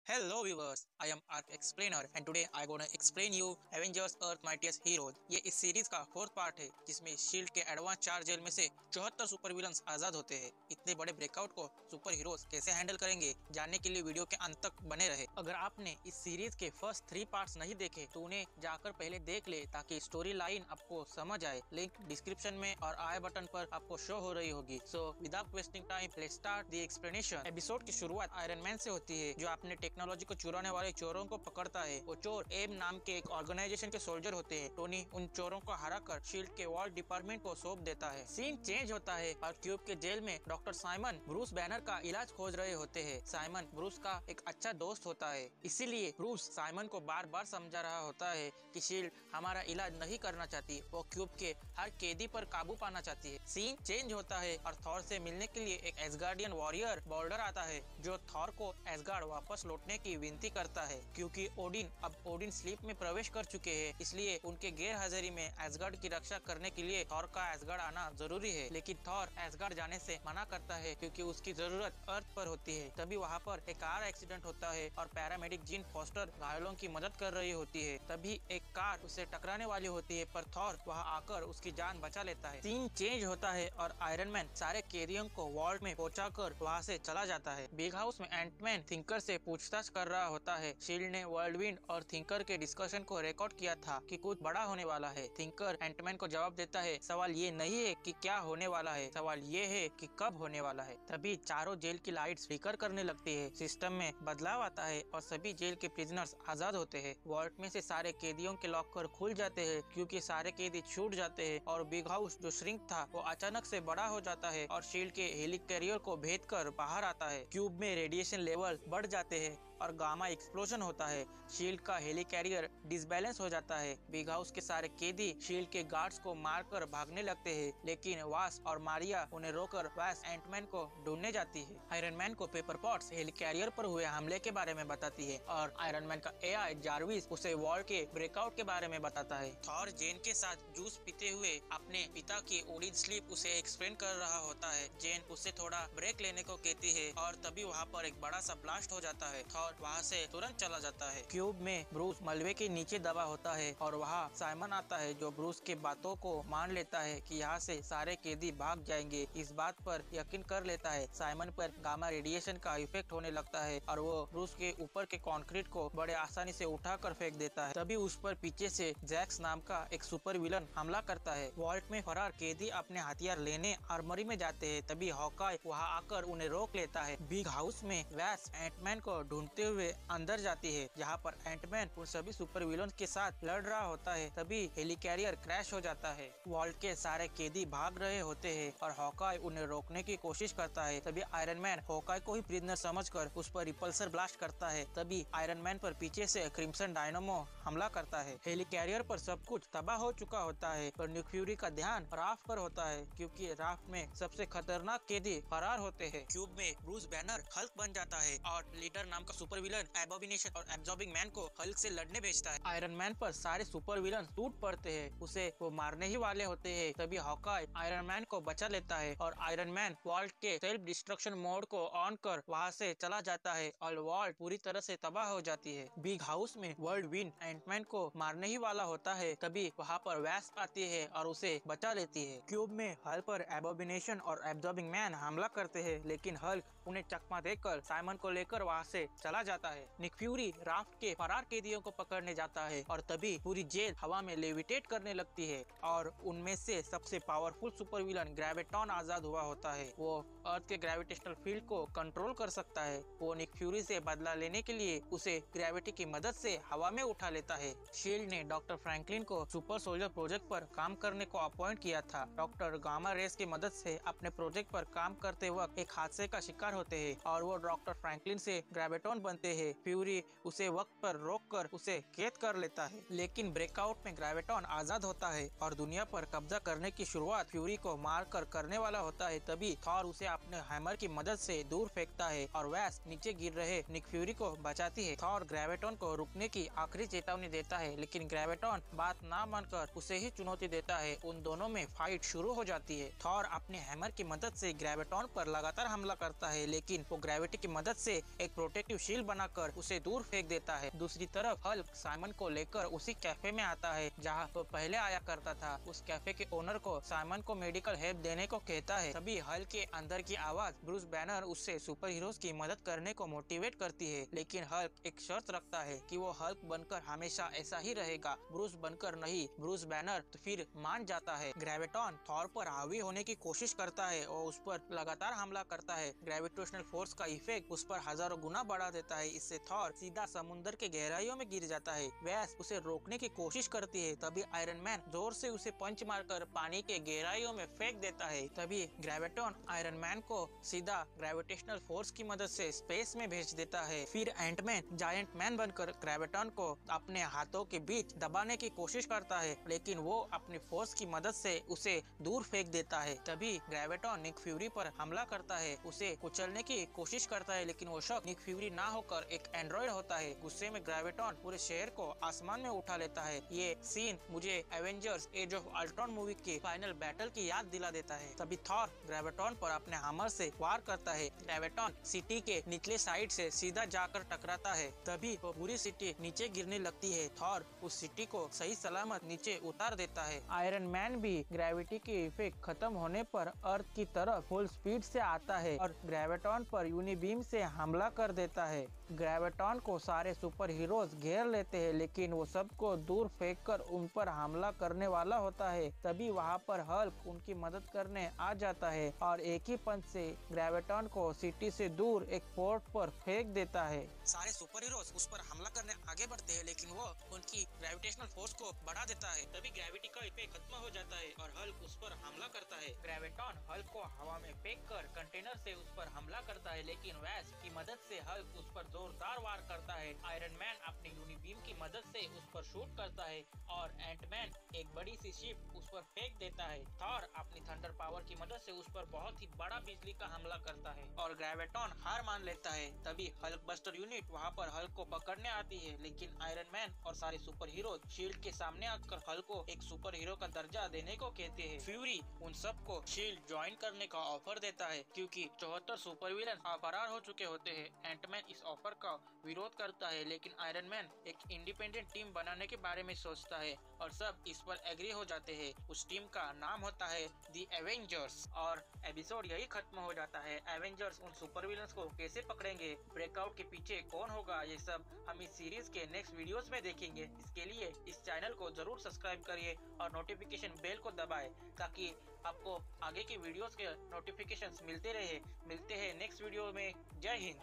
Hello viewers, I am Ark Explainer and today I gonna explain you Avengers Earth Mightiest Heroes। ये इस series का fourth part है जिसमें shield के advance 4 jail में से 74 सुपर विलन्स आजाद होते हैं। इतने बड़े ब्रेकआउट को सुपर हीरोज कैसे हैंडल करेंगे जानने के लिए वीडियो के अंत तक बने रहे। अगर आपने इस सीरीज के फर्स्ट 3 पार्ट्स नहीं देखे तो उन्हें जाकर पहले देख ले ताकि स्टोरी लाइन आपको समझ आए। लिंक डिस्क्रिप्शन में और आई बटन पर आपको शो हो रही होगी। So without wasting time let's start the explanation. Episode की शुरुआत आयरन मैन से होती है जो अपने टेक्नोलॉजी को चुराने वाले चोरों को पकड़ता है। वो चोर एम नाम के एक ऑर्गेनाइजेशन के सोल्जर होते हैं। टोनी उन चोरों को हराकर शील्ड के वॉर डिपार्टमेंट को सौंप देता है। सीन चेंज होता है और क्यूब के जेल में डॉक्टर साइमन ब्रूस बैनर का इलाज खोज रहे होते हैं। साइमन ब्रूस का एक अच्छा दोस्त होता है, इसीलिए ब्रूस साइमन को बार बार समझा रहा होता है कि शील्ड हमारा इलाज नहीं करना चाहती, वो क्यूब के हर कैदी पर काबू पाना चाहती है। सीन चेंज होता है और थॉर से मिलने के लिए एक एसगार्डियन वॉरियर बॉर्डर आता है जो थॉर को एसगार्ड वापस लौटने की विनती करता है। क्योंकि ओडिन स्लीप में प्रवेश कर चुके हैं, इसलिए उनके गैर हाजिरी में एसगार्ड की रक्षा करने के लिए थॉर का एसगार्ड आना जरूरी है। लेकिन थॉर एसगार्ड जाने से मना करता है क्योंकि उसकी जरूरत अर्थ पर होती है। तभी वहाँ पर एक कार एक्सीडेंट होता है और पैरामेडिक जीन फॉस्टर घायलों की मदद कर रही होती है। तभी एक कार उसे टकराने वाली होती है पर थॉर वहाँ आकर उसकी जान बचा लेता है। सीन चेंज होता है और आयरन मैन सारे कैदियों को वॉल्ट में पहुंचाकर वहाँ से चला जाता है। बिग हाउस में एंटमैन थिंकर से पूछताछ कर रहा होता है। शील्ड ने वर्ल्डविंड और थिंकर के डिस्कशन को रिकॉर्ड किया था कि कुछ बड़ा होने वाला है। थिंकर एंटमैन को जवाब देता है, सवाल ये नहीं है कि क्या होने वाला है, सवाल ये है कि कब होने वाला है। तभी चारों जेल की लाइट्स फ्लिकर करने लगती है। सिस्टम में बदलाव आता है और सभी जेल के प्रिजनर्स आजाद होते हैं। वॉल्ट में से सारे कैदियों के लॉकर खुल जाते हैं क्योंकि सारे कैदी छूट जाते हैं और बिग हाउस जो श्रिंक था वो अचानक से बड़ा हो जाता है और शील्ड के हेलिकैरियर को भेद कर बाहर आता है। क्यूब में रेडिएशन लेवल बढ़ जाते हैं और गामा एक्सप्लोजन होता है। शील्ड का हेलिकैरियर डिसबैलेंस हो जाता है। बिग हाउस के सारे कैदी शील्ड के गार्ड्स को मारकर भागने लगते हैं, लेकिन वास और मारिया उन्हें रोकर वास एंटमैन को ढूंढने जाती है। आयरन मैन को पेपर पॉट्स हेलिकैरियर पर हुए हमले के बारे में बताती है और आयरन मैन का एआई जार्विस उसे वॉर के ब्रेकआउट के बारे में बताता है। थॉर जेन के साथ जूस पीते हुए अपने पिता की ओडिन स्लीप उसे एक्सप्लेन कर रहा होता है। जेन उसे थोड़ा ब्रेक लेने को कहती है और तभी वहाँ पर एक बड़ा सा ब्लास्ट हो जाता है। थॉर वहाँ से तुरंत चला जाता है। क्यूब में ब्रूस मलबे के नीचे दबा होता है और वहाँ साइमन आता है जो ब्रूस के बातों को मान लेता है कि यहाँ से सारे कैदी भाग जाएंगे। इस बात पर यकीन कर लेता है। साइमन पर गामा रेडिएशन का इफेक्ट होने लगता है और वो ब्रूस के ऊपर के कंक्रीट को बड़े आसानी से उठाकर फेंक देता है। तभी उस पर पीछे से जैक्स नाम का एक सुपर विलन हमला करता है। वॉल्ट में फरार कैदी अपने हथियार लेने आर्मरी में जाते हैं। तभी हॉकाई वहाँ आकर उन्हें रोक लेता है। बिग हाउस में वैस एंटमैन को ढूंढते हुए अंदर जाती है जहाँ पर एंटमैन उन सभी सुपर विलन के साथ लड़ रहा होता है। तभी हेलिकैरियर क्रैश हो जाता है। वॉल्ट के सारे कैदी भाग रहे होते हैं और हॉकाई उन्हें रोकने की कोशिश करता है। तभी आयरन मैन हॉकाई को ही प्रिजनर समझकर उस पर रिपल्सर ब्लास्ट करता है। तभी आयरन मैन पर पीछे से क्रिम्सन डायनामो हमला करता है। हेलिकैरियर पर सब कुछ तबाह हो चुका होता है पर निक फ्यूरी का ध्यान राफ पर होता है क्योंकि राफ में सबसे खतरनाक कैदी फरार होते हैं। क्यूब में ब्रूस बैनर हल्क बन जाता है और लीडर नाम का सुपर विलन एबोमिनेशन और एब्जॉर्बिंग मैन को हल्क से लड़ने भेजता है। आयरन मैन पर सारे सुपर विलन टूट पड़ते हैं, उसे वो मारने ही वाले होते हैं। तभी हॉकाई आयरन मैन को बचा लेता है और आयरन मैन वॉल्ट के सेल्फ डिस्ट्रक्शन मोड को ऑन कर वहाँ से चला जाता है और वॉल्ट पूरी तरह से तबाह हो जाती है। बिग हाउस में वर्ल्ड विंड एंटमैन को मारने ही वाला होता है। तभी वहाँ पर वैस्प आती है और उसे बचा लेती है। क्यूब में हल्क पर एबोमिनेशन और एब्जॉर्बिंग मैन हमला करते हैं, लेकिन हल्क उन्हें चकमा देकर साइमन को लेकर वहाँ से चला जाता है। निक फ्यूरी राफ्ट के फरार कैदियों को पकड़ने जाता है और तभी पूरी जेल हवा में लेविटेट करने लगती है और उनमें से सबसे पावरफुल सुपर विलन ग्रेविटॉन आजाद हुआ होता है। वो अर्थ के ग्रेविटेशनल फील्ड को कंट्रोल कर सकता है। वो निक फ्यूरी से बदला लेने के लिए उसे ग्रेविटी की मदद से हवा में उठा लेता है। शील्ड ने डॉक्टर फ्रैंकलिन को सुपर सोल्जर प्रोजेक्ट पर काम करने को अपॉइंट किया था। डॉक्टर गामा रेस की मदद से अपने प्रोजेक्ट पर काम करते वक्त एक हादसे का शिकार होते हैं और वो डॉक्टर फ्रैंकलिन से ग्रेविटॉन बनते हैं। फ्यूरी उसे वक्त पर रोककर उसे कैद कर लेता है, लेकिन ब्रेकआउट में ग्रेविटॉन आजाद होता है और दुनिया पर कब्जा करने की शुरुआत फ्यूरी को मारकर करने वाला होता है। तभी थॉर उसे अपने हैमर की मदद से दूर फेंकता है और वैस नीचे गिर रहे निक फ्यूरी को बचाती है। थॉर ग्रेविटॉन को रुकने की आखिरी चेतावनी देता है, लेकिन ग्रेविटॉन बात ना मानकर उसे ही चुनौती देता है। उन दोनों में फाइट शुरू हो जाती है। थॉर अपने हैमर की मदद से ग्रेविटॉन पर लगातार हमला करता है, लेकिन वो ग्रेविटी की मदद से एक प्रोटेक्टिव शील्ड बनाकर उसे दूर फेंक देता है। दूसरी तरफ हल्क साइमन को लेकर उसी कैफे में आता है जहां वो पहले आया करता था। उस कैफे के ओनर को साइमन को मेडिकल हेल्प देने को कहता है। तभी हल्क के अंदर की आवाज ब्रूस बैनर उससे सुपर हीरोज की मदद करने को मोटिवेट करती है, लेकिन हल्क एक शर्त रखता है कि वो हल्क बनकर हमेशा ऐसा ही रहेगा, ब्रूस बनकर नहीं। ब्रूस बैनर तो फिर मान जाता है। ग्रेविटॉन थॉर पर हावी होने की कोशिश करता है और उस पर लगातार हमला करता है। ग्रेविटेशनल फोर्स का इफेक्ट उस पर हजारों गुना बढ़ा देता है। इससे थॉर सीधा समुद्र के गहराइयों में गिर जाता है। वैस उसे रोकने की कोशिश करती है, तभी आयरन मैन जोर से उसे पंच मारकर पानी के गहराइयों में फेंक देता है। तभी ग्रेविटॉन आयरन मैन को सीधा ग्रेविटेशनल फोर्स की मदद से स्पेस में भेज देता है। फिर एंटमैन जायंट मैन बनकर ग्रेविटॉन को अपने हाथों के बीच दबाने की कोशिश करता है, लेकिन वो अपनी फोर्स की मदद से उसे दूर फेंक देता है। तभी ग्रेविटॉन निक फ्यूरी पर हमला करता है, उसे कुचलने की कोशिश करता है, लेकिन वो शख्स निक फ्यूरी ना होकर एक एंड्रॉइड होता है। गुस्से में ग्रेविटॉन पूरे शहर को आसमान में उठा लेता है। ये सीन मुझे Avengers age of Ultron movie के फाइनल बैटल की याद दिला देता है। तभी थॉर ग्रेविटॉन पर अपने हैमर से वार करता है। ग्रेविटॉन सिटी के निचले साइड से सीधा जाकर टकराता है। तभी वो पूरी सिटी नीचे गिरने लगती है। थॉर उस सिटी को सही सलामत नीचे उतार देता है। आयरन मैन भी ग्रेविटी की इफेक्ट खत्म होने पर अर्थ की तरफ फुल स्पीड से आता है और ग्रेविटॉन पर यूनिबीम से हमला कर देता है। ग्रेविटॉन को सारे सुपर हीरोज घेर लेते हैं, लेकिन वो सबको दूर फेंककर उन पर हमला करने वाला होता है। तभी वहाँ पर हल्क उनकी मदद करने आ जाता है और एक ही पंच से ग्रेविटॉन को सिटी से दूर एक पोर्ट पर फेंक देता है। सारे सुपर हीरोज उस पर हमला करने आगे बढ़ते हैं, लेकिन वो उनकी ग्रेविटेशनल फोर्स को बढ़ा देता है। तभी ग्रेविटी का इफेक्ट खत्म हो जाता है और हल्क उस पर हमला करता है। ग्रेविटॉन हल्क को हवा में फेंककर कंटेनर से उस पर हमला करता है, लेकिन वैस की मदद से हल्क उस पर जोरदार वार करता है। आयरन मैन अपनी यूनिबीम की मदद से उस पर शूट करता है और एंटमैन एक बड़ी सी शिप उस पर फेंक देता है। थॉर अपनी थंडर पावर की मदद से उस पर बहुत ही बड़ा बिजली का हमला करता है और ग्रेविटॉन हार मान लेता है। तभी हल्क बस्टर यूनिट वहाँ पर हल्क को पकड़ने आती है, लेकिन आयरन मैन और सारे सुपर हीरो शील्ड के सामने आकर हल्क को एक सुपर हीरो का दर्जा देने को कहते हैं। फ्यूरी उन सबको शील्ड ज्वाइन करने का ऑफर देता है, क्योंकि 74 सुपर विलन फरार हो चुके होते हैं। एंटमैन इस ऑफर का विरोध करता है, लेकिन आयरन मैन एक इंडिपेंडेंट टीम बनाने के बारे में सोचता है और सब इस पर एग्री हो जाते हैं। उस टीम का नाम होता है दी एवेंजर्स और एपिसोड यही खत्म हो जाता है। एवेंजर्स उन सुपर विलन्स को कैसे पकड़ेंगे, ब्रेकआउट के पीछे कौन होगा, ये सब हम इस सीरीज के नेक्स्ट वीडियोस में देखेंगे। इसके लिए इस चैनल को जरूर सब्सक्राइब करिए और नोटिफिकेशन बेल को दबाएं, ताकि आपको आगे की वीडियोस के नोटिफिकेशंस मिलते रहे। मिलते हैं नेक्स्ट वीडियो में। जय हिंद।